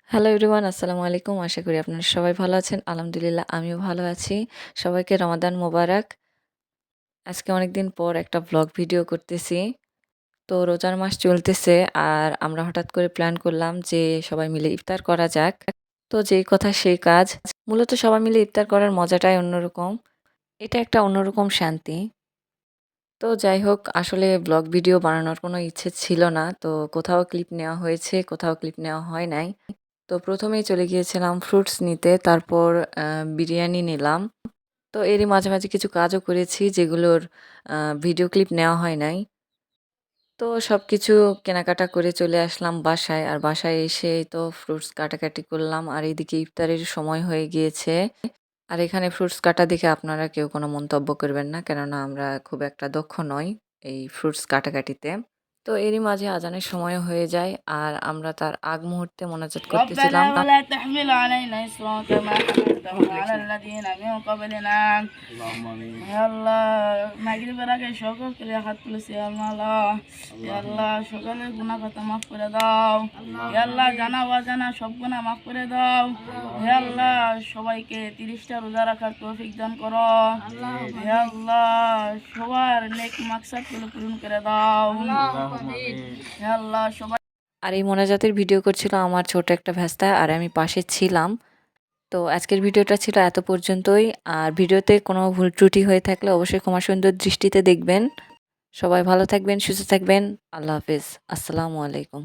Hello everyone, আসসালামু আলাইকুম। আশা করি আপনারা সবাই ভালো আছেন। আলহামদুলিল্লাহ আমিও ভালো আছি। সবাইকে রমাদান মোবারক। আজকে অনেকদিন পর একটা ভ্লগ ভিডিও করতেছি। তো রোজার মাস চলতেছে আর আমরা হঠাৎ করে প্ল্যান করলাম যে সবাই মিলে ইফতার করা যাক। তো যেই কথা সেই কাজ। মূলত সবাই মিলে ইফতার করার মজাটাই অন্যরকম। এটা একটা অন্যরকম শান্তি। তো যাই হোক আসলে ভ্লগ ভিডিও বানানোর কোনো ইচ্ছে ছিল না। তো কোথাও ক্লিপ নেওয়া হয়েছে, কোথাও ক্লিপ নেওয়া হয় নাই। তো ১ম এই চলে গিয়েছিলাম ফ্রুটস নিতে। তারপর আ বিরিয়ানি নিলাম। তো এরই মাঝে, মাঝে কিছু কাজও করেছি যেগুলোর আ ভিডিও ক্লিপ নেওয়া হয় নাই। তো সবকিছু কেনাকাটা করে চলে আসলাম বাসায়। আর বাসায় এসে তো ফ্রুটস কাটাকাটি করলাম। আর এদিকে ইফতারের সময় হয়ে গিয়েছে। আর এখানে ফ্রুটস কাটা দেখে আপনারা কেউ কোনো মন্তব্য করবেন না। কেননা আমরা খুব একটা দক্ষ নই এই ফ্রুটস কাটাকাটিতে। তো এরই মাঝে আজানের সময়ও হয়ে যায়। আর আমরা তার আগ মুহূর্তে মোনাজাত ربنا করতেছিলাম। ولا تحمل علينا إصرا كما حملته على الذين من قبلنا اللهم امين يا الله মাগরিবের আগে সকল করে হাত তুলেছি আল্লাহ ইয়া আল্লাহ সকলের গুনাহ কথা মাফ করে দাও ইয়া আল্লাহ জানা অজানা সব গুনাহ মাফ করে দাও ইয়া আল্লাহ সবাইকে 30টা রোজা রাখার তৌফিক দান করো ইয়া আল্লাহ সবার নেক মাকসাদগুলো পূরণ করে দাও ইয়া আল্লাহ সবাই আর এই মোনাজাতের ভিডিও করছিল আমার ছোট একটা ভাস্তা আর আমি পাশে ছিলাম। তো আজকের ভিডিওটা ছিল এত পর্যন্তই। আর ভিডিওতে কোনো ভুল ত্রুটি হয়ে থাকলে অবশ্যই ক্ষমা সুন্দর দৃষ্টিতে দেখবেন। সবাই ভালো থাকবেন, সুস্থ থাকবেন। আল্লাহ হাফেজ। আসসালামু আলাইকুম।